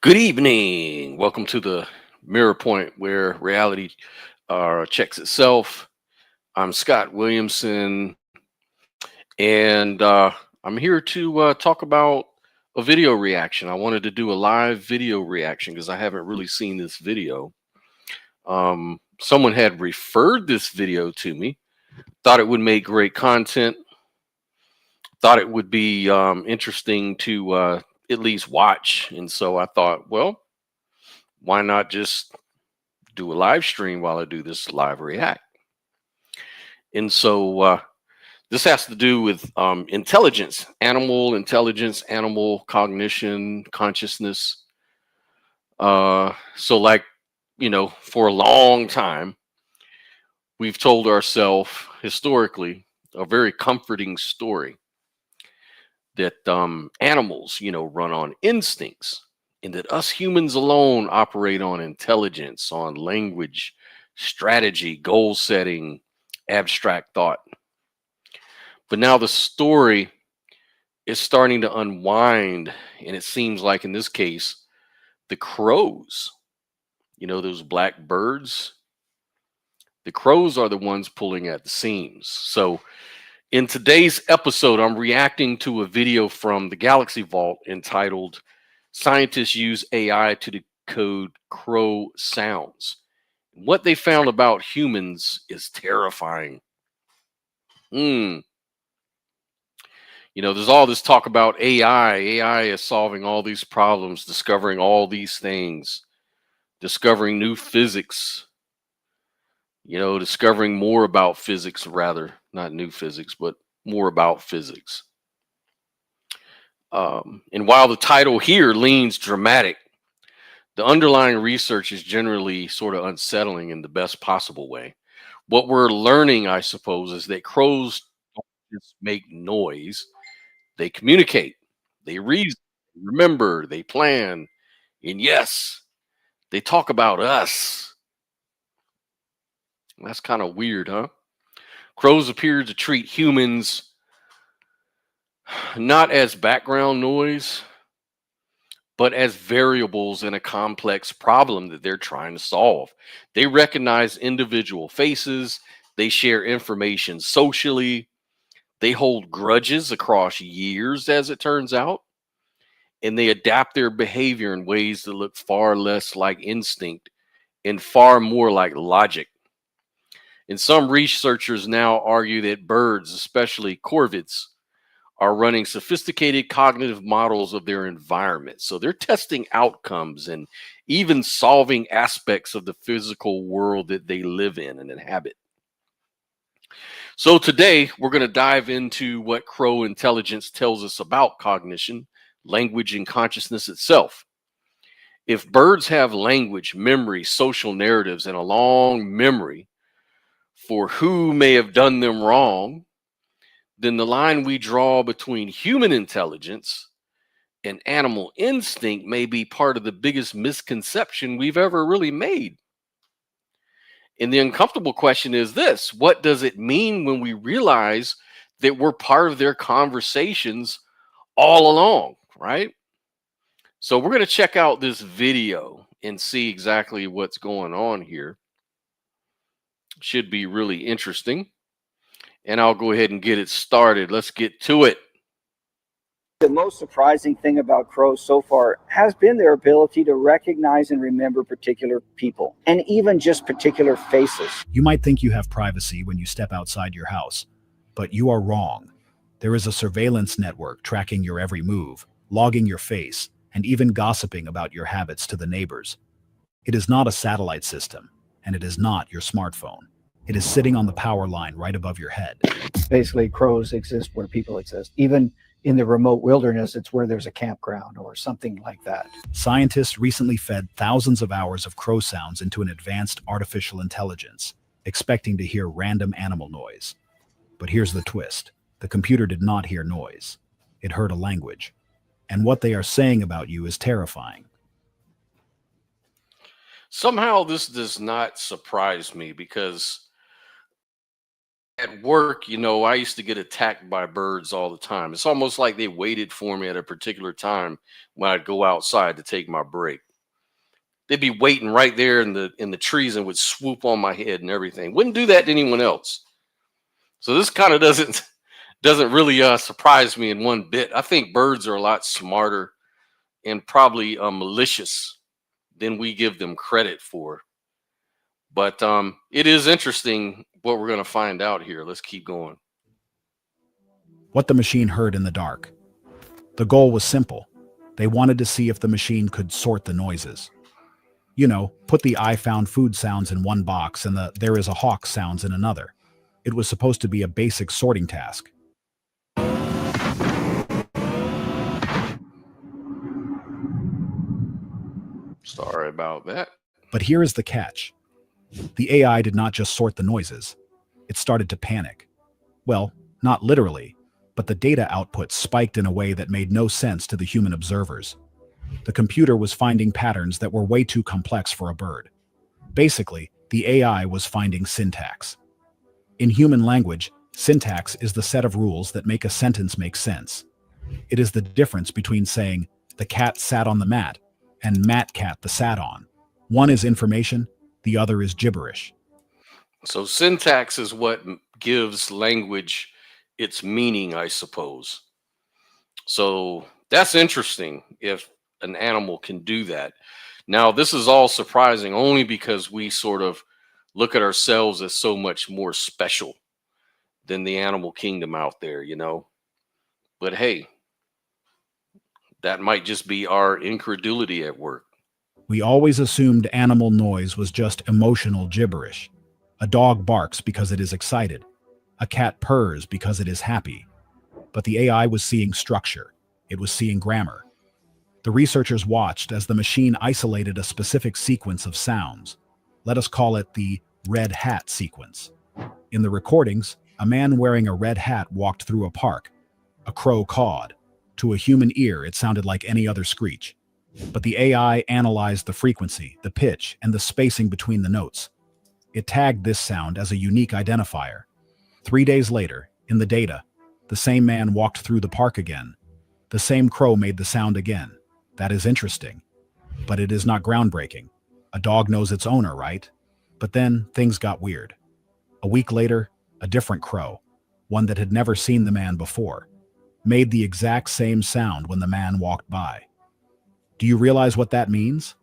Good evening. Welcome to the Mirror Point where reality checks itself. I'm Scott Williamson, and I'm here to talk about a video reaction. I wanted to do a live video reaction because I haven't really seen this video. Someone had referred this video to me, thought it would make great content, thought it would be interesting to at least watch. And so I thought, well, why not just do a live stream while I do this live react? And so this has to do with intelligence, animal cognition, consciousness. So, like, for a long time, we've told ourselves historically a very comforting story that animals, run on instincts, and that us humans alone operate on intelligence, on language, strategy, goal setting, abstract thought. But now the story is starting to unwind, and it seems like in this case, the crows, those black birds, the crows are the ones pulling at the seams. So in today's episode, I'm reacting to a video from the Galaxy Vault entitled Scientists Use AI to Decode Crow Sounds. What they found about humans is terrifying. There's all this talk about AI. AI is solving all these problems, discovering all these things, discovering new physics, discovering more about physics, rather, not new physics, but more about physics. And while the title here leans dramatic, the underlying research is generally sort of unsettling in the best possible way. What we're learning, I suppose, is that crows don't just make noise, they communicate, they reason, they remember, they plan, and yes, they talk about us. That's kind of weird, huh? Crows appear to treat humans not as background noise, but as variables in a complex problem that they're trying to solve. They recognize individual faces, they share information socially, they hold grudges across years, as it turns out, and they adapt their behavior in ways that look far less like instinct and far more like logic. And some researchers now argue that birds, especially corvids, are running sophisticated cognitive models of their environment. So they're testing outcomes and even solving aspects of the physical world that they live in and inhabit. So today we're going to dive into what crow intelligence tells us about cognition, language, and consciousness itself. If birds have language, memory, social narratives, and a long memory for who may have done them wrong, then the line we draw between human intelligence and animal instinct may be part of the biggest misconception we've ever really made. And the uncomfortable question is this: what does it mean when we realize that we're part of their conversations all along, right? So we're going to check out this video and see exactly what's going on here. Should be really interesting. And I'll go ahead and get it started. Let's get to it. The most surprising thing about crows so far has been their ability to recognize and remember particular people, and even just particular faces. You might think you have privacy when you step outside your house, but you are wrong. There is a surveillance network tracking your every move, logging your face, and even gossiping about your habits to the neighbors. It is not a satellite system, and it is not your smartphone. It is sitting on the power line right above your head. Basically, crows exist where people exist. Even in the remote wilderness, it's where there's a campground or something like that. Scientists recently fed thousands of hours of crow sounds into an advanced artificial intelligence, expecting to hear random animal noise. But here's the twist. The computer did not hear noise. It heard a language. And what they are saying about you is terrifying. Somehow this does not surprise me because At work, you know, I used to get attacked by birds all the time. It's almost like they waited for me at a particular time when I'd go outside to take my break. They'd be waiting right there in the trees and would swoop on my head and everything. Wouldn't do that to anyone else. So this kind of doesn't really surprise me in one bit. I think birds are a lot smarter and probably malicious than we give them credit for. But it is interesting what we're going to find out here. Let's keep going. What the machine heard in the dark. The goal was simple. They wanted to see if the machine could sort the noises. You know, put the I found food sounds in one box and the there is a hawk sounds in another. It was supposed to be a basic sorting task. Sorry about that. But here is the catch. The AI did not just sort the noises. It started to panic. Well, not literally, but the data output spiked in a way that made no sense to the human observers. The computer was finding patterns that were way too complex for a bird. Basically, the AI was finding syntax. In human language, syntax is the set of rules that make a sentence make sense. It is the difference between saying, "the cat sat on the mat," and "mat cat the sat on." One is information, the other is gibberish. So syntax is what gives language its meaning, I suppose. So that's interesting if an animal can do that. Now, this is all surprising only because we sort of look at ourselves as so much more special than the animal kingdom out there, you know. But hey, that might just be our incredulity at work. We always assumed animal noise was just emotional gibberish. A dog barks because it is excited. A cat purrs because it is happy. But the AI was seeing structure. It was seeing grammar. The researchers watched as the machine isolated a specific sequence of sounds. Let us call it the red hat sequence. In the recordings, a man wearing a red hat walked through a park. A crow cawed. To a human ear, it sounded like any other screech. But the AI analyzed the frequency, the pitch, and the spacing between the notes. It tagged this sound as a unique identifier. 3 days later, in the data, the same man walked through the park again. The same crow made the sound again. That is interesting. But it is not groundbreaking. A dog knows its owner, right? But then things got weird. A week later, a different crow, one that had never seen the man before, made the exact same sound when the man walked by. Do you realize what that means?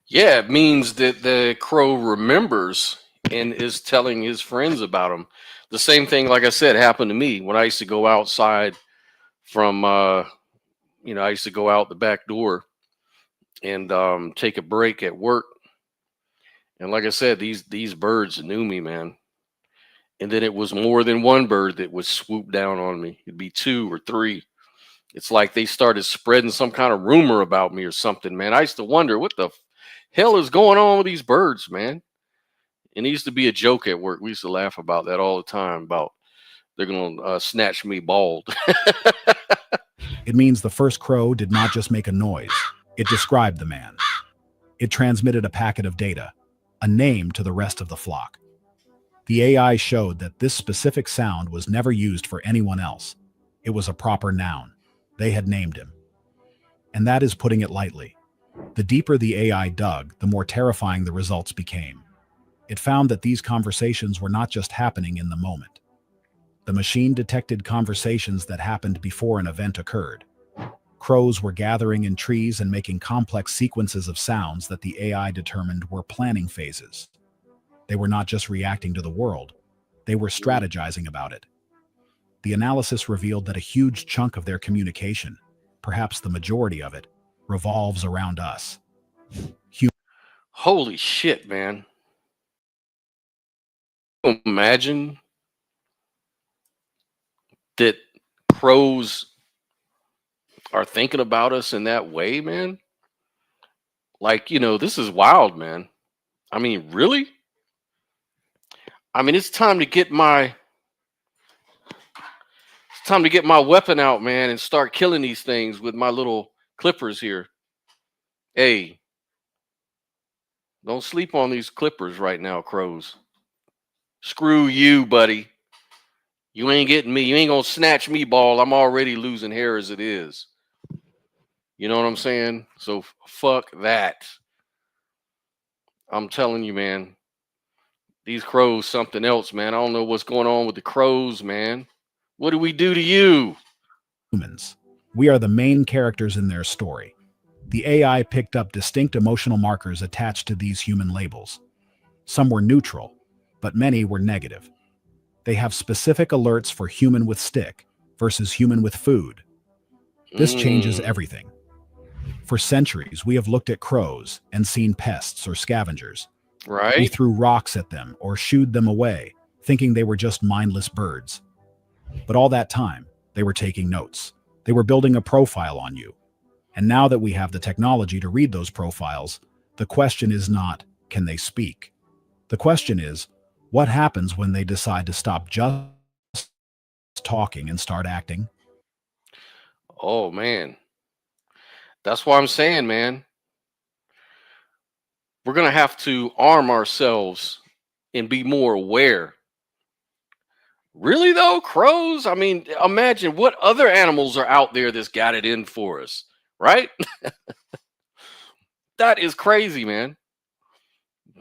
Yeah, it means that the crow remembers and is telling his friends about him. The same thing, like I said, happened to me when I used to go outside from, I used to go out the back door and take a break at work. And like I said, these birds knew me, man. And then it was more than one bird that would swoop down on me. It'd be two or three. It's like they started spreading some kind of rumor about me or something, man. I used to wonder what the hell is going on with these birds, man. And it used to be a joke at work. We used to laugh about that all the time about they're going to snatch me bald. It means the first crow did not just make a noise. It described the man. It transmitted a packet of data, a name to the rest of the flock. The AI showed that this specific sound was never used for anyone else. It was a proper noun. They had named him. And that is putting it lightly. The deeper the AI dug, the more terrifying the results became. It found that these conversations were not just happening in the moment. The machine detected conversations that happened before an event occurred. Crows were gathering in trees and making complex sequences of sounds that the AI determined were planning phases. They were not just reacting to the world, they were strategizing about it. The analysis revealed that a huge chunk of their communication, perhaps the majority of it, revolves around us. Holy shit, man. Imagine that crows are thinking about us in that way, man. Like, this is wild, man. I mean, really? I mean, it's time to get my weapon out, man, and start killing these things with my little clippers here. Hey, don't sleep on these clippers right now, crows. Screw you, buddy. You ain't getting me. You ain't gonna snatch me, ball. I'm already losing hair as it is. You know what I'm saying? So fuck that. I'm telling you, man. These crows, something else, man. I don't know what's going on with the crows, man. What do we do to you? Humans. We are the main characters in their story. The AI picked up distinct emotional markers attached to these human labels. Some were neutral, but many were negative. They have specific alerts for human with stick versus human with food. This changes Mm, everything. For centuries, we have looked at crows and seen pests or scavengers. We right? threw rocks at them or shooed them away, thinking they were just mindless birds. But all that time, they were taking notes. They were building a profile on you. And now that we have the technology to read those profiles, the question is not, can they speak? The question is, what happens when they decide to stop just talking and start acting? Oh man. That's why I'm saying, man. We're gonna have to arm ourselves and be more aware. Really though, crows? I mean, imagine what other animals are out there that's got it in for us, right? That is crazy, man.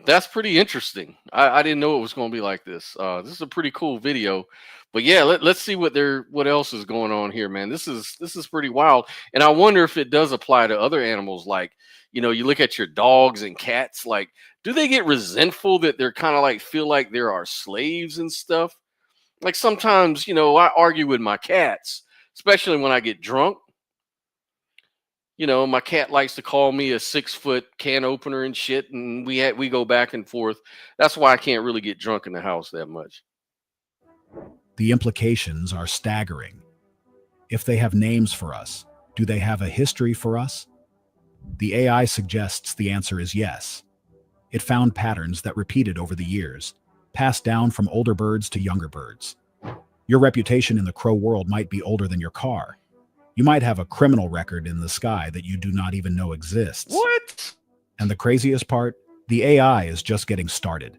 That's pretty interesting. I didn't know it was going to be like this. This is a pretty cool video, but yeah, let's see what else is going on here, man. This is pretty wild, and I wonder if it does apply to other animals. Like, you look at your dogs and cats. Like, do they get resentful that they're kind of like feel like they're our slaves and stuff? Like sometimes, I argue with my cats, especially when I get drunk. My cat likes to call me a 6-foot can opener and shit, and we go back and forth. That's why I can't really get drunk in the house that much. The implications are staggering. If they have names for us, do they have a history for us? The AI suggests the answer is yes. It found patterns that repeated over the years, passed down from older birds to younger birds. Your reputation in the crow world might be older than your car. You might have a criminal record in the sky that you do not even know exists. What? And the craziest part, the AI is just getting started.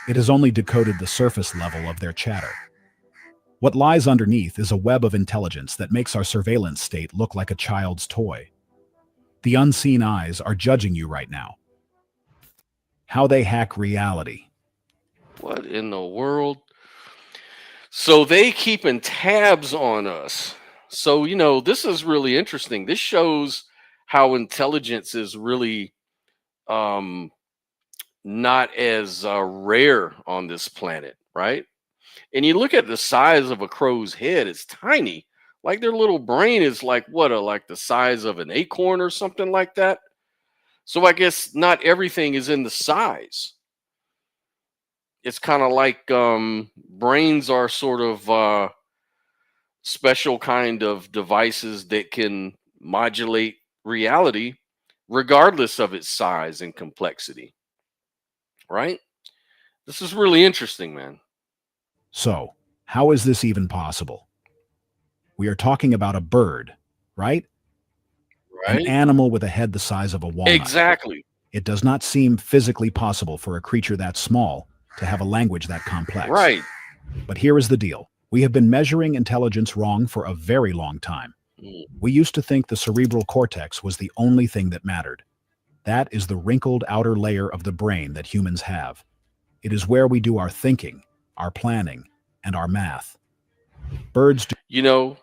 It has only decoded the surface level of their chatter. What lies underneath is a web of intelligence that makes our surveillance state look like a child's toy. The unseen eyes are judging you right now. How they hack reality. What in the world? So they keeping tabs on us. So, this is really interesting. This shows how intelligence is really um not as rare on this planet, right? And you look at the size of a crow's head, it's tiny. Like their little brain is like like the size of an acorn or something like that. So I guess not everything is in the size. It's kind of like brains are sort of special kind of devices that can modulate reality regardless of its size and complexity, right? This is really interesting, man. So, how is this even possible? We are talking about a bird, right? An Right? animal with a head the size of a walnut. Exactly. It does not seem physically possible for a creature that small to have a language that complex. Right. But here is the deal. We have been measuring intelligence wrong for a very long time. Mm. We used to think the cerebral cortex was the only thing that mattered. That is the wrinkled outer layer of the brain that humans have. It is where we do our thinking, our planning, and our math. Birds do. You know,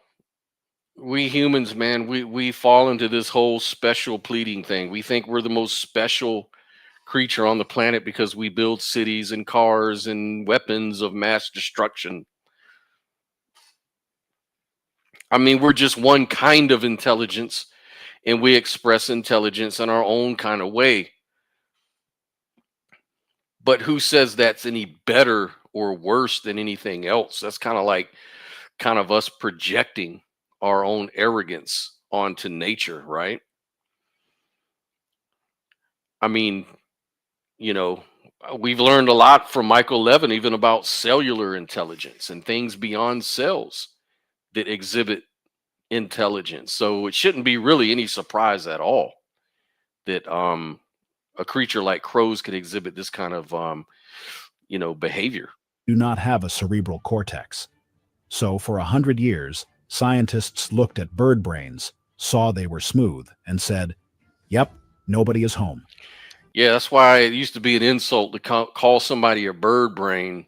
we humans, man, we fall into this whole special pleading thing. We think we're the most special creature on the planet because we build cities and cars and weapons of mass destruction. I mean, we're just one kind of intelligence and we express intelligence in our own kind of way. But who says that's any better or worse than anything else? That's kind of us projecting our own arrogance onto nature, right? I mean, you know, we've learned a lot from Michael Levin, even about cellular intelligence and things beyond cells that exhibit intelligence. So it shouldn't be really any surprise at all that a creature like crows could exhibit this kind of behavior. do not have a cerebral cortex. So for 100 years, scientists looked at bird brains, saw they were smooth, and said, yep, nobody is home. Yeah, that's why it used to be an insult to call somebody a bird brain.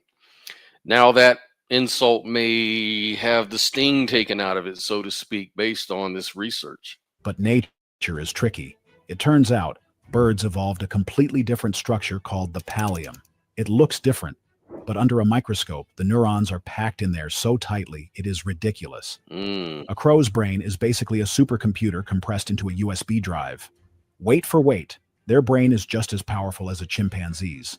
Now that insult may have the sting taken out of it, so to speak, based on this research. But nature is tricky. It turns out birds evolved a completely different structure called the pallium. It looks different, but under a microscope, the neurons are packed in there so tightly it is ridiculous. A crow's brain is basically a supercomputer compressed into a USB drive. Weight for weight, their brain is just as powerful as a chimpanzee's.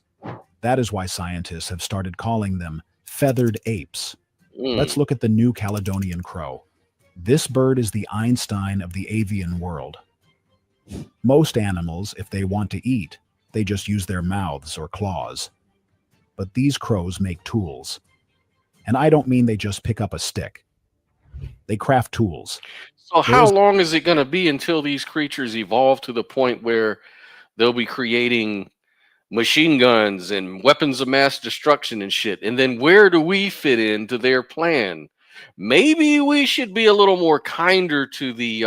That is why scientists have started calling them feathered apes. Let's look at the New Caledonian crow. This bird is the Einstein of the avian world. Most animals, if they want to eat, they just use their mouths or claws. But these crows make tools. And I don't mean they just pick up a stick. They craft tools. So how long is it going to be until these creatures evolve to the point where they'll be creating machine guns and weapons of mass destruction and shit? And then where do we fit into their plan? Maybe we should be a little more kinder to the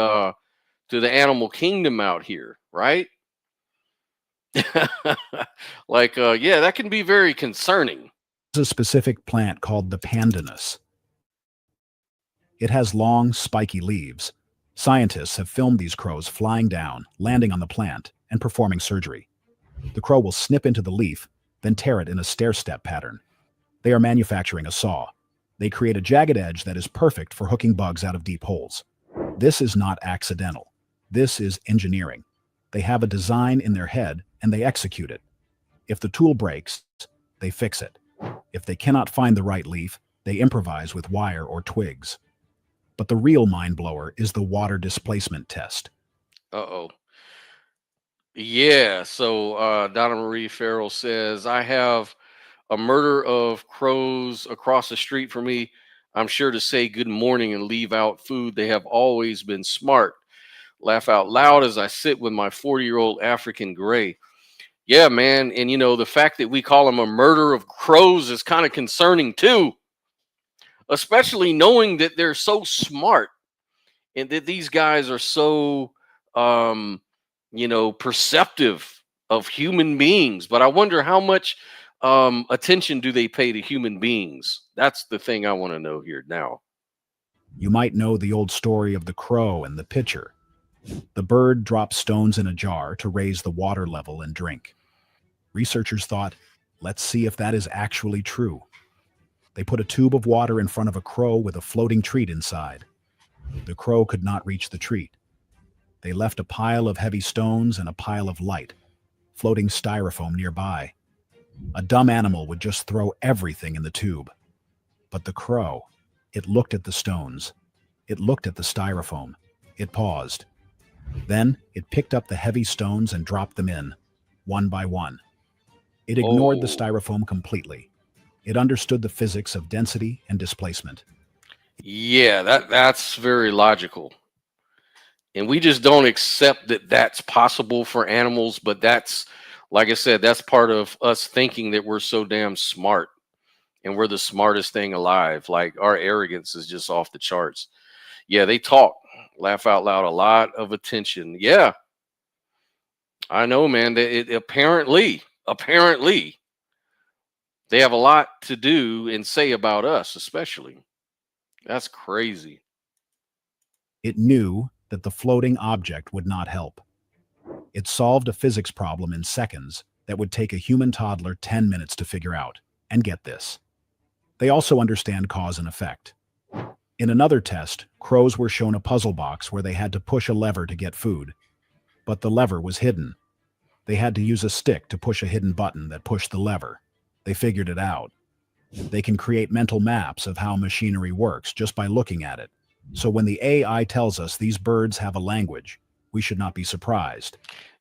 animal kingdom out here, right? Like, yeah, that can be very concerning. There's a specific plant called the pandanus. It has long, spiky leaves. Scientists have filmed these crows flying down, landing on the plant, and performing surgery. The crow will snip into the leaf, then tear it in a stair-step pattern. They are manufacturing a saw. They create a jagged edge that is perfect for hooking bugs out of deep holes. This is not accidental. This is engineering. They have a design in their head, and they execute it. If the tool breaks, they fix it. If they cannot find the right leaf, they improvise with wire or twigs. But the real mind-blower is the water displacement test. Uh-oh. Yeah, so Donna Marie Farrell says, I have a murder of crows across the street from me. I'm sure to say good morning and leave out food. They have always been smart. Laugh out loud as I sit with my 40-year-old African gray. Yeah, man. And, you know, the fact that we call them a murder of crows is kind of concerning, too, especially knowing that they're so smart and that these guys are so, you know, perceptive of human beings. But I wonder how much attention do they pay to human beings? That's the thing I want to know here now. You might know the old story of the crow and the pitcher. The bird drops stones in a jar to raise the water level and drink. Researchers thought, let's see if that is actually true. They put a tube of water in front of a crow with a floating treat inside. The crow could not reach the treat. They left a pile of heavy stones and a pile of light, floating styrofoam nearby. A dumb animal would just throw everything in the tube. But the crow, it looked at the stones. It looked at the styrofoam. It paused. Then it picked up the heavy stones and dropped them in, one by one. It ignored the styrofoam completely. It understood the physics of density and displacement. Yeah, that's very logical. And we just don't accept that that's possible for animals. But that's, like I said, that's part of us thinking that we're so damn smart and we're the smartest thing alive. Like, our arrogance is just off the charts. Yeah, they talk. Laugh out loud, a lot of attention. Yeah, I know, man. Apparently, they have a lot to do and say about us, especially. That's crazy. It knew that the floating object would not help. It solved a physics problem in seconds that would take a human toddler 10 minutes to figure out. And get this, they also understand cause and effect. In another test, crows were shown a puzzle box where they had to push a lever to get food. But the lever was hidden. They had to use a stick to push a hidden button that pushed the lever. They figured it out. They can create mental maps of how machinery works just by looking at it. So when the AI tells us these birds have a language, we should not be surprised.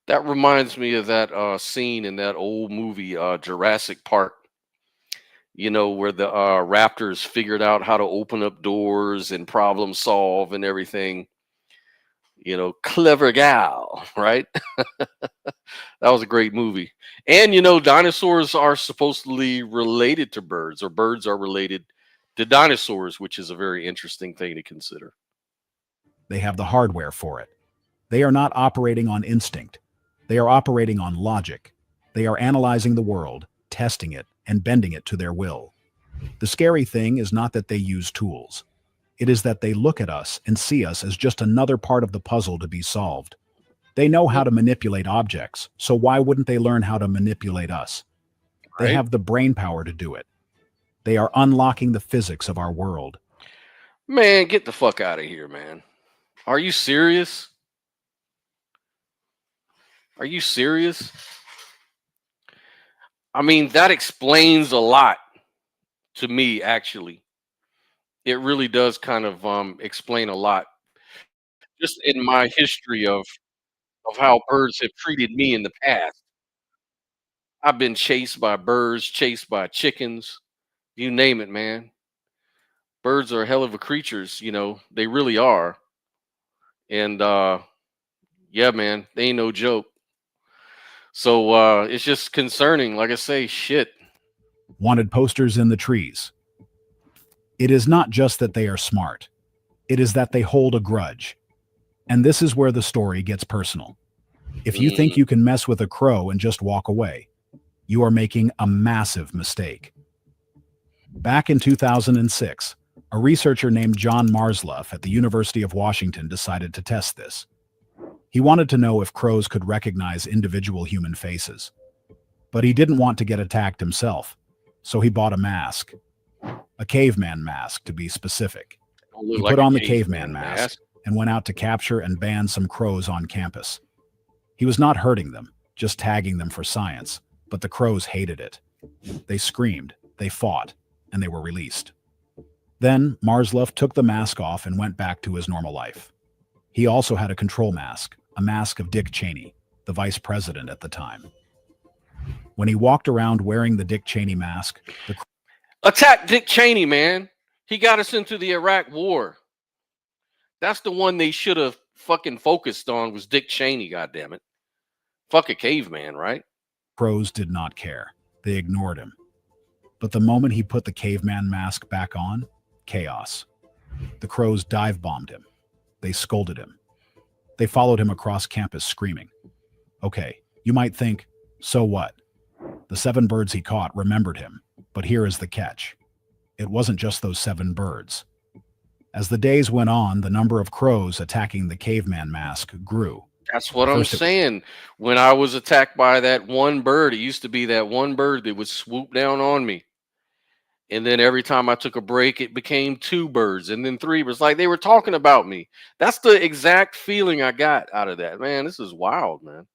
That reminds me of that scene in that old movie, Jurassic Park. You know, where the raptors figured out how to open up doors and problem solve and everything. Clever gal, right? That was a great movie. And dinosaurs are supposedly related to birds, or birds are related to dinosaurs, which is a very interesting thing to consider. They have the hardware for it. They are not operating on instinct. They are operating on logic. They are analyzing the world, testing it, and bending it to their will. The scary thing is not that they use tools. It is that they look at us and see us as just another part of the puzzle to be solved. They know how to manipulate objects, so why wouldn't they learn how to manipulate us? They Right? have the brain power to do it. They are unlocking the physics of our world. Man, get the fuck out of here, man. Are you serious? Are you serious? I mean, that explains a lot to me, actually. It really does kind of explain a lot just in my history of how birds have treated me in the past. I've been chased by birds, chased by chickens, you name it, man. Birds are hell of a creatures, they really are. And yeah, man, they ain't no joke. So it's just concerning. Like I say, shit. Wanted posters in the trees. It is not just that they are smart. It is that they hold a grudge. And this is where the story gets personal. If you think Mm, you can mess with a crow and just walk away, you are making a massive mistake. Back in 2006, a researcher named John Marsluff at the University of Washington decided to test this. He wanted to know if crows could recognize individual human faces. But he didn't want to get attacked himself, so he bought a mask. A caveman mask, to be specific. don't look He like put a on the caveman caveman mask mask. and went out to capture and ban some crows on campus. He was not hurting them, just tagging them for science, but the crows hated it. They screamed, they fought, and they were released. Then Marsluff took the mask off and went back to his normal life. He also had a control mask, a mask of Dick Cheney, the vice president at the time. When he walked around wearing the Dick Cheney mask, the Attack Dick Cheney, man. He got us into the Iraq War. That's the one they should have fucking focused on, was Dick Cheney, goddammit. Fuck a caveman, right? crows did not care. They ignored him. But the moment he put the caveman mask back on, chaos. The crows dive-bombed him. They scolded him. They followed him across campus screaming. Okay, you might think, so what? The 7 birds he caught remembered him, but here is the catch. It wasn't just those 7 birds. As the days went on, the number of crows attacking the caveman mask grew. That's what I'm First, saying. When I was attacked by that one bird, it used to be that one bird that would swoop down on me. And then every time I took a break, it became 2 birds and then 3. It was like they were talking about me. That's the exact feeling I got out of that. Man, this is wild, man.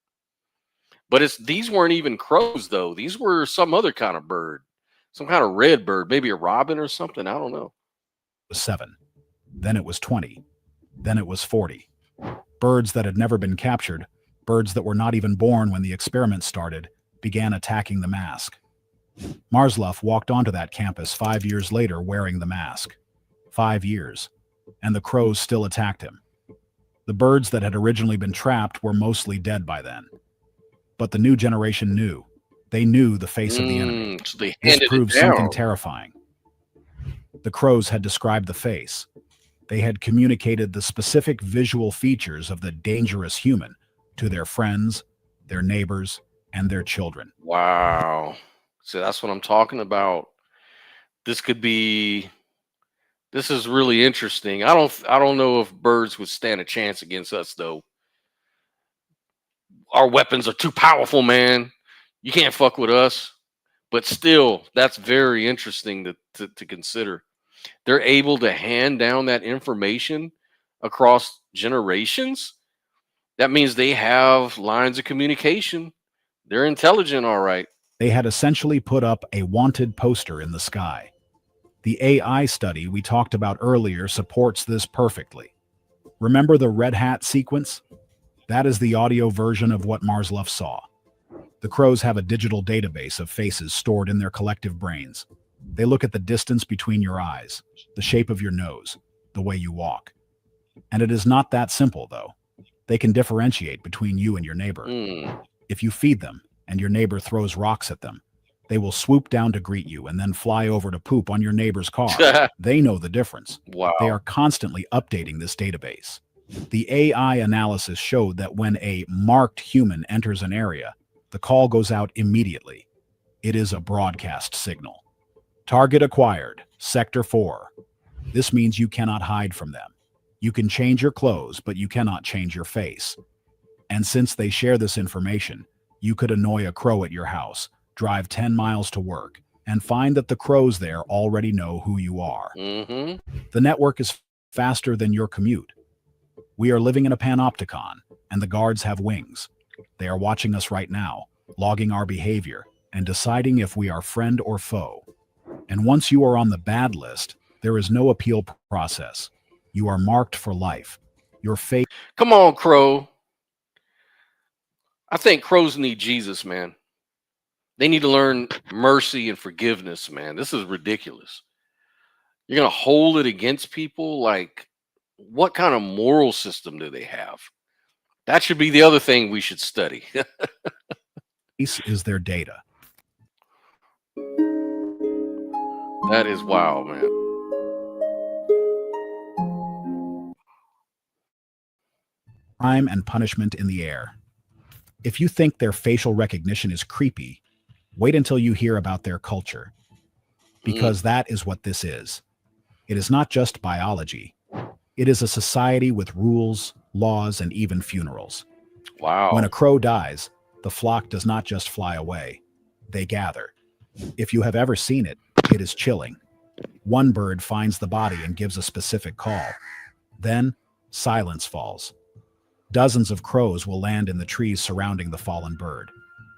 But these weren't even crows, though. These were some other kind of bird, some kind of red bird, maybe a robin or something. I don't know. was 7. Then it was 20. Then it was 40. Birds that had never been captured, birds that were not even born when the experiment started, began attacking the mask. Marsluff walked onto that campus 5 years later wearing the mask. 5 years. And the crows still attacked him. The birds that had originally been trapped were mostly dead by then. But the new generation knew. They knew the face of the enemy. So they This handed proved it down. something terrifying. The crows had described the face. They had communicated the specific visual features of the dangerous human to their friends, their neighbors, and their children. Wow. So that's what I'm talking about. This is really interesting. I don't know if birds would stand a chance against us, though. Our weapons are too powerful, man. You can't fuck with us. But still, that's very interesting to consider. They're able to hand down that information across generations. That means they have lines of communication. They're intelligent, all right. They had essentially put up a wanted poster in the sky. The AI study we talked about earlier supports this perfectly. Remember the red hat sequence? That is the audio version of what Marsluff saw. The crows have a digital database of faces stored in their collective brains. They look at the distance between your eyes, the shape of your nose, the way you walk. And it is not that simple, though. They can differentiate between you and your neighbor. Mm. If you feed them and your neighbor throws rocks at them, they will swoop down to greet you and then fly over to poop on your neighbor's car. They know the difference. Wow. They are constantly updating this database. The AI analysis showed that when a marked human enters an area, the call goes out immediately. It is a broadcast signal. Target acquired, Sector 4. This means you cannot hide from them. You can change your clothes, but you cannot change your face. And since they share this information, you could annoy a crow at your house, drive 10 miles to work, and find that the crows there already know who you are. Mm-hmm. The network is faster than your commute. We are living in a panopticon, and the guards have wings. They are watching us right now, logging our behavior, and deciding if we are friend or foe. And once you are on the bad list, there is no appeal process. You are marked for life. Your fate. Come on, Crow. I think crows need Jesus, man. They need to learn mercy and forgiveness, man. This is ridiculous. You're going to hold it against people? Like, what kind of moral system do they have? That should be the other thing we should study. Is their data. That is wild, man. Crime and punishment in the air. If you think their facial recognition is creepy, wait until you hear about their culture. Because that is what this is. It is not just biology. It is a society with rules, laws, and even funerals. Wow. When a crow dies, the flock does not just fly away. They gather. If you have ever seen it, it is chilling. One bird finds the body and gives a specific call. Then, silence falls. Dozens of crows will land in the trees surrounding the fallen bird.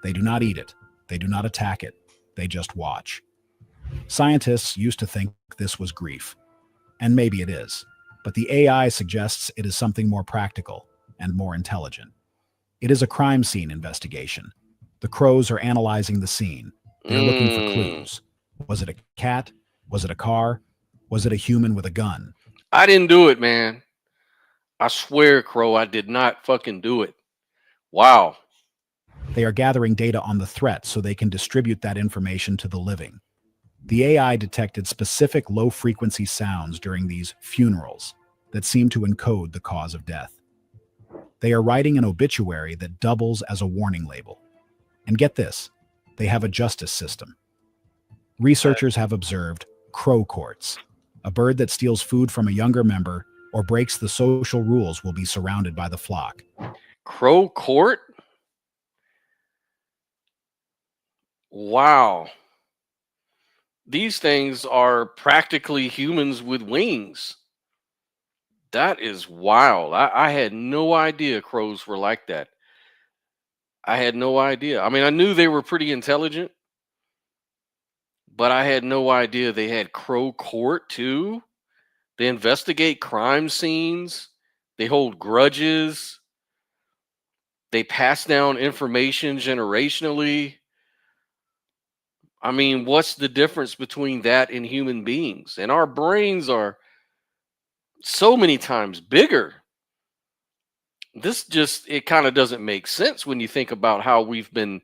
They do not eat it. They do not attack it. They just watch. Scientists used to think this was grief. And maybe it is. But the AI suggests it is something more practical and more intelligent. It is a crime scene investigation. The crows are analyzing the scene. They're looking for clues. Was it a cat? Was it a car? Was it a human with a gun? I didn't do it, man. I swear, Crow, I did not fucking do it. Wow. They are gathering data on the threat so they can distribute that information to the living. The AI detected specific low-frequency sounds during these funerals that seem to encode the cause of death. They are writing an obituary that doubles as a warning label. And get this, they have a justice system. Researchers have observed crow courts. A bird that steals food from a younger member or breaks the social rules will be surrounded by the flock. Crow court? Wow. These things are practically humans with wings. That is wild. I had no idea crows were like that. I had no idea. I mean, I knew they were pretty intelligent, but I had no idea they had crow court too. They investigate crime scenes. They hold grudges. They pass down information generationally. I mean, what's the difference between that and human beings? And our brains are so many times bigger. This just, it kind of doesn't make sense when you think about how we've been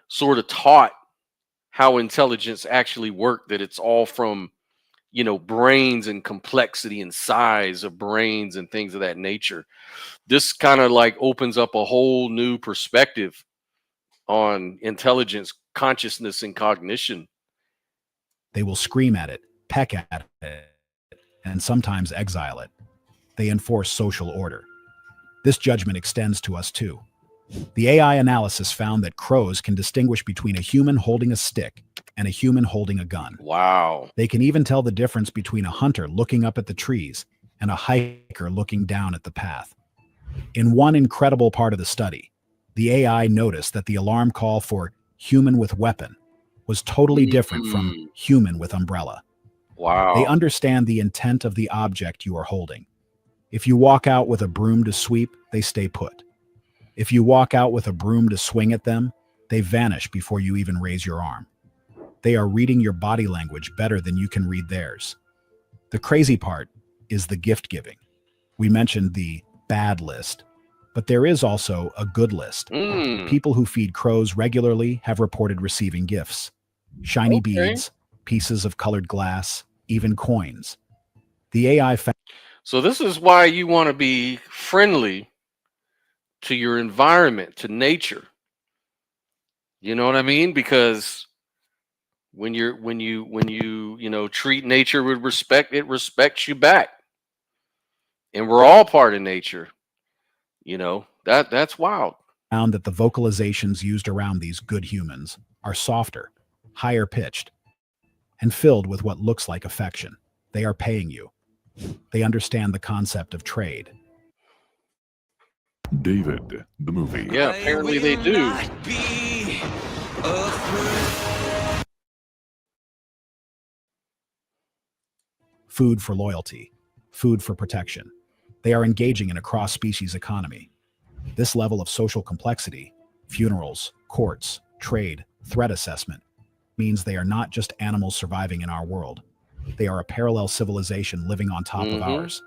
sort of taught how intelligence actually work, that it's all from, you know, brains and complexity and size of brains and things of that nature. This kind of like opens up a whole new perspective on intelligence, consciousness, and cognition. They will scream at it, peck at it, and sometimes exile it. They enforce social order. This judgment extends to us too. The AI analysis found that crows can distinguish between a human holding a stick and a human holding a gun. Wow. They can even tell the difference between a hunter looking up at the trees and a hiker looking down at the path. In one incredible part of the study, the AI noticed that the alarm call for human with weapon was totally different from human with umbrella. Wow. They understand the intent of the object you are holding. If you walk out with a broom to sweep, they stay put. If you walk out with a broom to swing at them, they vanish before you even raise your arm. They are reading your body language better than you can read theirs. The crazy part is the gift giving. We mentioned the bad list. But there is also a good list. Mm, People who feed crows regularly have reported receiving gifts. Shiny okay. beads, pieces of colored glass, even coins. The AI found So this is why you want to be friendly to your environment, to nature. You know what I mean? Because when you treat nature with respect, it respects you back. And we're all part of nature. That's wild. that the vocalizations used around these good humans are softer, higher pitched, and filled with what looks like affection. They are paying you. They understand the concept of trade. David, the movie. Yeah, apparently they do. Food for loyalty, food for protection. They are engaging in a cross-species economy. This level of social complexity, funerals, courts, trade, threat assessment, means they are not just animals surviving in our world. They are a parallel civilization living on top of Mm-hmm. ours.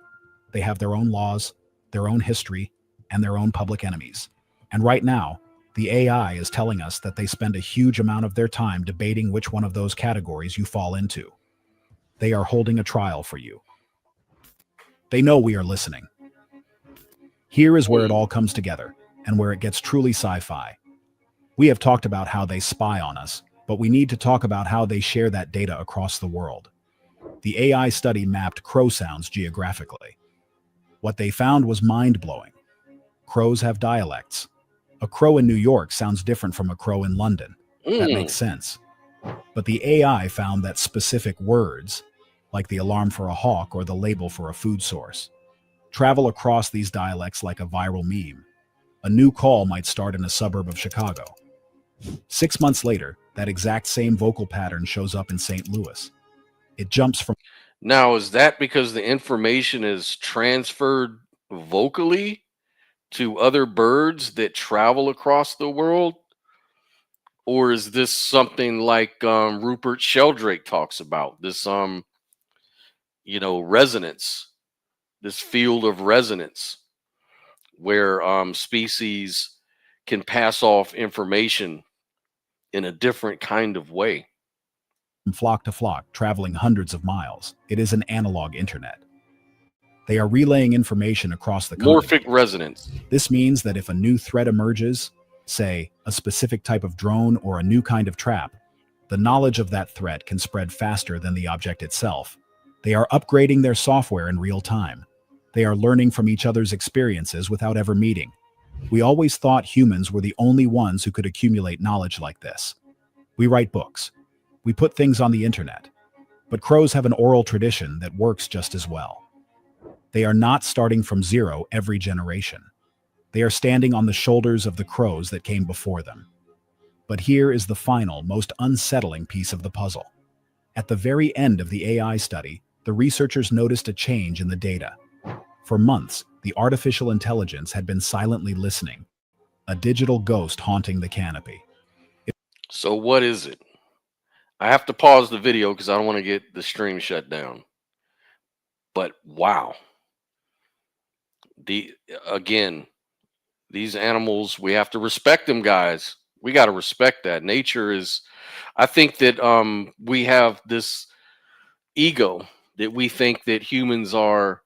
They have their own laws, their own history, and their own public enemies. And right now, the AI is telling us that they spend a huge amount of their time debating which one of those categories you fall into. They are holding a trial for you. They know we are listening. Here is where it all comes together, and where it gets truly sci-fi. We have talked about how they spy on us, but we need to talk about how they share that data across the world. The AI study mapped crow sounds geographically. What they found was mind-blowing. Crows have dialects. A crow in New York sounds different from a crow in London. That makes sense. But the AI found that specific words, like the alarm for a hawk or the label for a food source, travel across these dialects like a viral meme. A new call might start in a suburb of Chicago. 6 months later, that exact same vocal pattern shows up in St. Louis. It jumps from Now, is that because the information is transferred vocally to other birds that travel across the world? Or is this something like Rupert Sheldrake talks about? This resonance, this field of resonance where species can pass off information in a different kind of way. flock to flock, traveling hundreds of miles. It is an analog internet. They are relaying information across the Morphic continent. resonance. This means that if a new threat emerges, say, a specific type of drone or a new kind of trap, the knowledge of that threat can spread faster than the object itself. They are upgrading their software in real time. They are learning from each other's experiences without ever meeting. We always thought humans were the only ones who could accumulate knowledge like this. We write books. We put things on the internet. But crows have an oral tradition that works just as well. They are not starting from zero every generation. They are standing on the shoulders of the crows that came before them. But here is the final, most unsettling piece of the puzzle. At the very end of the AI study, the researchers noticed a change in the data. For months, the artificial intelligence had been silently listening, a digital ghost haunting the canopy. So what is it? I have to pause the video because I don't want to get the stream shut down. But wow. The again, these animals, we have to respect them, guys. We got to respect that. Nature is, I think that we have this ego that we think that humans are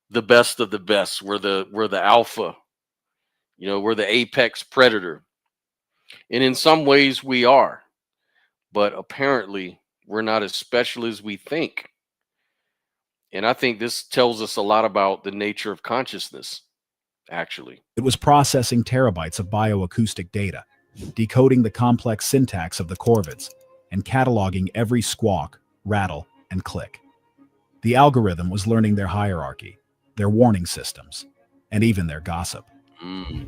the best of the best. We're the alpha. We're the apex predator. And in some ways we are. But apparently we're not as special as we think. And I think this tells us a lot about the nature of consciousness, actually. It was processing terabytes of bioacoustic data, decoding the complex syntax of the corvids, and cataloging every squawk, rattle, and click. The algorithm was learning their hierarchy, their warning systems, and even their gossip.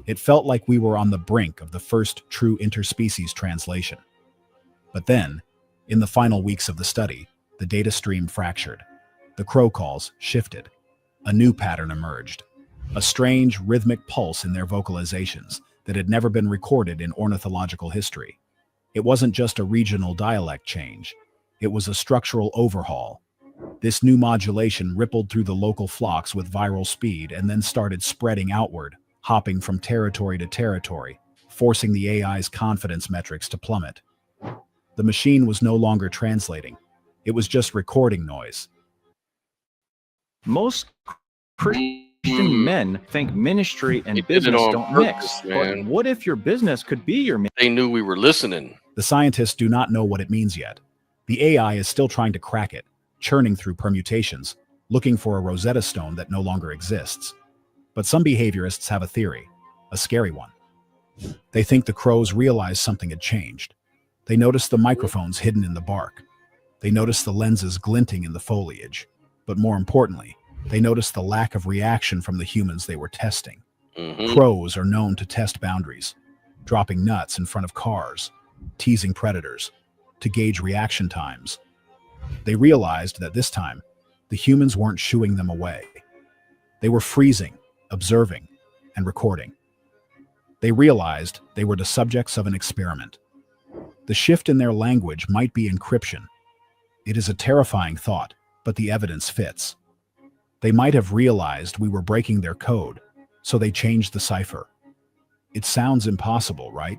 It felt like we were on the brink of the first true interspecies translation. But then, in the final weeks of the study, the data stream fractured. The crow calls shifted. A new pattern emerged. A strange, rhythmic pulse in their vocalizations that had never been recorded in ornithological history. It wasn't just a regional dialect change. It was a structural overhaul. This new modulation rippled through the local flocks with viral speed and then started spreading outward, hopping from territory to territory, forcing the AI's confidence metrics to plummet. The machine was no longer translating. It was just recording noise. Most Christian men think ministry They and did it business on don't purpose, mix. But man. what if your business could be your They knew we were listening. The scientists do not know what it means yet. The AI is still trying to crack it, churning through permutations, looking for a Rosetta Stone that no longer exists. But some behaviorists have a theory, a scary one. They think the crows realized something had changed. They noticed the microphones hidden in the bark. They noticed the lenses glinting in the foliage. But more importantly, they noticed the lack of reaction from the humans they were testing. Crows are known to test boundaries, dropping nuts in front of cars, teasing predators, to gauge reaction times. They realized that this time, the humans weren't shooing them away. They were freezing, observing, and recording. They realized they were the subjects of an experiment. The shift in their language might be encryption. It is a terrifying thought, but the evidence fits. They might have realized we were breaking their code, so they changed the cipher. It sounds impossible, right?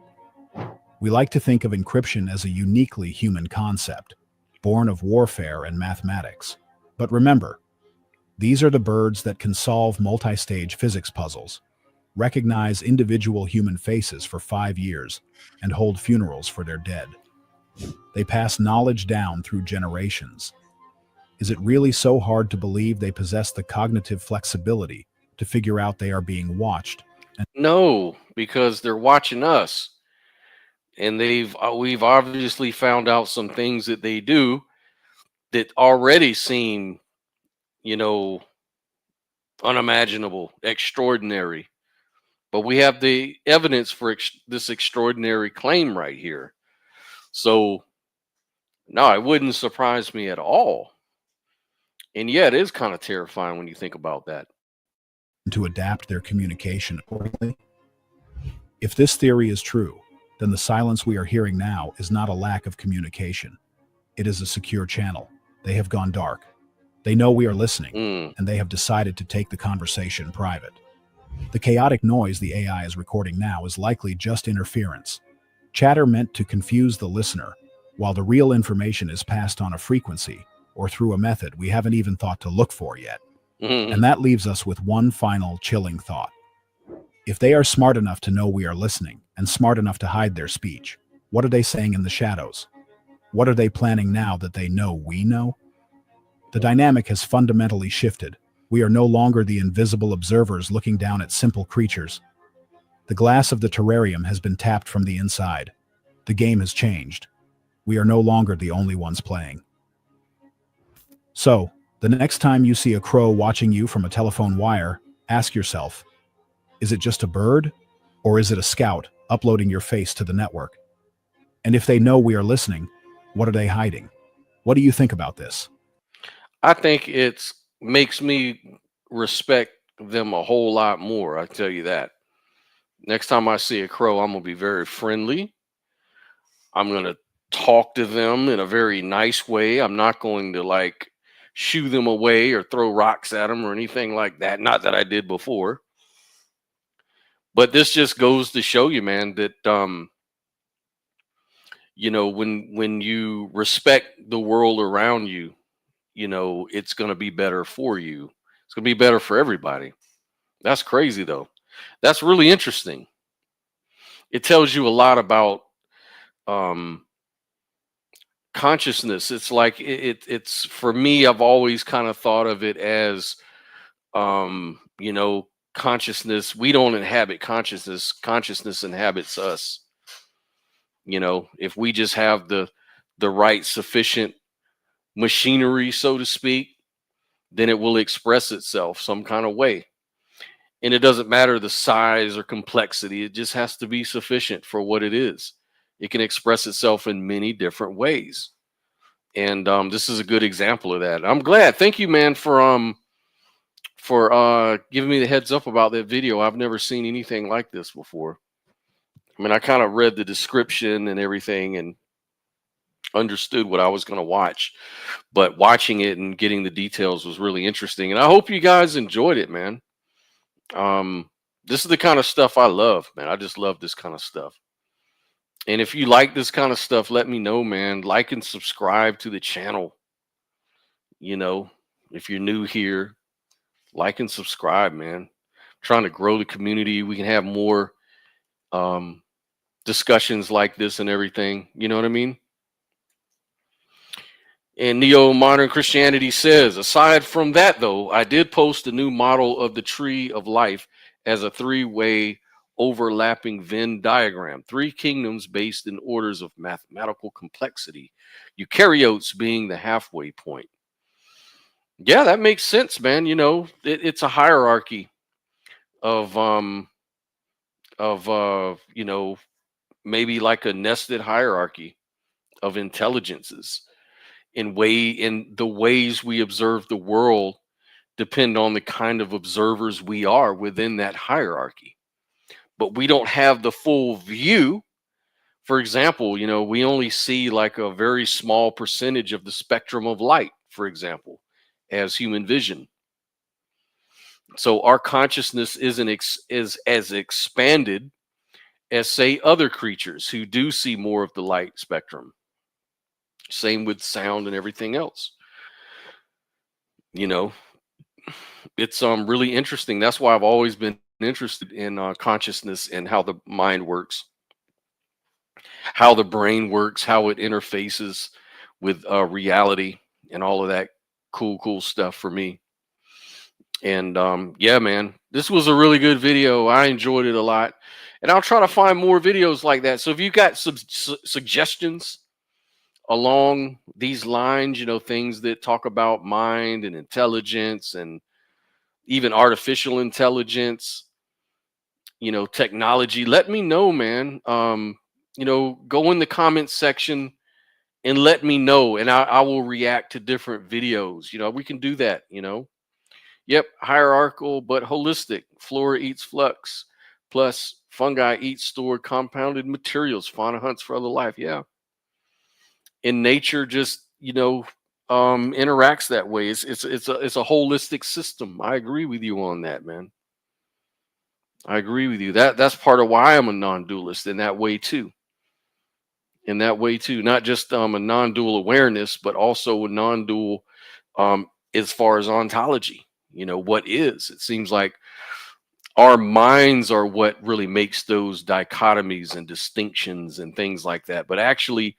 We like to think of encryption as a uniquely human concept, born of warfare and mathematics. But remember, these are the birds that can solve multi-stage physics puzzles, recognize individual human faces for 5 years, and hold funerals for their dead. They pass knowledge down through generations. Is it really so hard to believe they possess the cognitive flexibility to figure out they are being watched? No, because they're watching us. And we've obviously found out some things that they do that already seem, unimaginable, extraordinary. But we have the evidence for this extraordinary claim right here. So, no, it wouldn't surprise me at all. And yeah, it is kind of terrifying when you think about that. To adapt their communication accordingly? If this theory is true, then the silence we are hearing now is not a lack of communication. It is a secure channel. They have gone dark. They know we are listening, and they have decided to take the conversation private. The chaotic noise the AI is recording now is likely just interference. Chatter meant to confuse the listener, while the real information is passed on a frequency or through a method we haven't even thought to look for yet. And that leaves us with one final chilling thought. If they are smart enough to know we are listening and smart enough to hide their speech, what are they saying in the shadows? What are they planning now that they know we know? The dynamic has fundamentally shifted. We are no longer the invisible observers looking down at simple creatures. The glass of the terrarium has been tapped from the inside. The game has changed. We are no longer the only ones playing. So, the next time you see a crow watching you from a telephone wire, ask yourself, is it just a bird? Or is it a scout uploading your face to the network? And if they know we are listening, what are they hiding? What do you think about this? I think it makes me respect them a whole lot more. I tell you that. Next time I see a crow, I'm going to be very friendly. I'm going to talk to them in a very nice way. I'm not going to shoo them away or throw rocks at them or anything like that. Not that I did before. But this just goes to show you, man, that when you respect the world around you, it's going to be better for you. It's going to be better for everybody. That's crazy, though. That's really interesting. It tells you a lot about consciousness. It's like it's for me, I've always kind of thought of it as consciousness. We don't inhabit consciousness inhabits us. If we just have the right sufficient machinery, so to speak, then it will express itself some kind of way. And it doesn't matter the size or complexity. It just has to be sufficient for what it is. It can express itself in many different ways. And this is a good example of that. I'm glad. Thank you, man, for giving me the heads up about that video. I've never seen anything like this before. I mean, I kind of read the description and everything and understood what I was going to watch, but watching it and getting the details was really interesting. And I hope you guys enjoyed it, man. This is the kind of stuff I love, man. I just love this kind of stuff. And if you like this kind of stuff, let me know, man. Like and subscribe to the channel. You know, if you're new here, like and subscribe, man. Trying to grow the community. We can have more discussions like this and everything. You know what I mean? And Neo-Modern Christianity says, aside from that, though, I did post a new model of the tree of life as a three-way overlapping Venn diagram, 3 kingdoms based in orders of mathematical complexity, eukaryotes being the halfway point. Yeah, that makes sense, man. You know, it's a hierarchy of you know, maybe like a nested hierarchy of intelligences. In the ways we observe the world depend on the kind of observers we are within that hierarchy. But we don't have the full view. For example, you know, we only see like a very small percentage of the spectrum of light, for example, as human vision. So our consciousness is as expanded as, say, other creatures who do see more of the light spectrum. Same with sound and everything else. You know, it's really interesting. That's why I've always been interested in consciousness and how the mind works, how the brain works, how it interfaces with reality, and all of that cool stuff for me. And yeah, man, this was a really good video. I enjoyed it a lot, and I'll try to find more videos like that. So if you got some suggestions along these lines, you know, things that talk about mind and intelligence and even artificial intelligence, you know, technology, let me know, man. You know, go in the comments section and let me know, and I will react to different videos. You know, we can do that, you know. Yep, hierarchical but holistic. Flora eats flux, plus fungi eat stored compounded materials. Fauna hunts for other life. Yeah. In nature, just, you know, interacts that way. It's a holistic system. I agree with you on that, man. I agree with you. That's part of why I'm a non-dualist in that way too. In that way too, not just a non-dual awareness, but also a non-dual as far as ontology. You know, what is? It seems like our minds are what really makes those dichotomies and distinctions and things like that. But actually,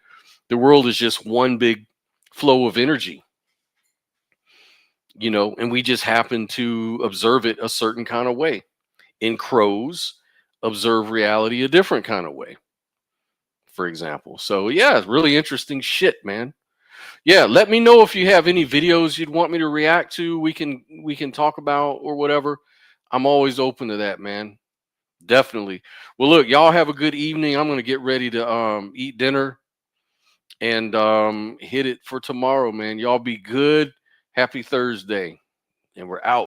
the world is just one big flow of energy. You know, and we just happen to observe it a certain kind of way. In crows, observe reality a different kind of way, for example. So yeah, it's really interesting shit, man. Yeah, let me know if you have any videos you'd want me to react to. We can talk about or whatever. I'm always open to that, man. Definitely. Well, look, y'all have a good evening. I'm gonna get ready to eat dinner and hit it for tomorrow, man. Y'all be good. Happy Thursday, and we're out.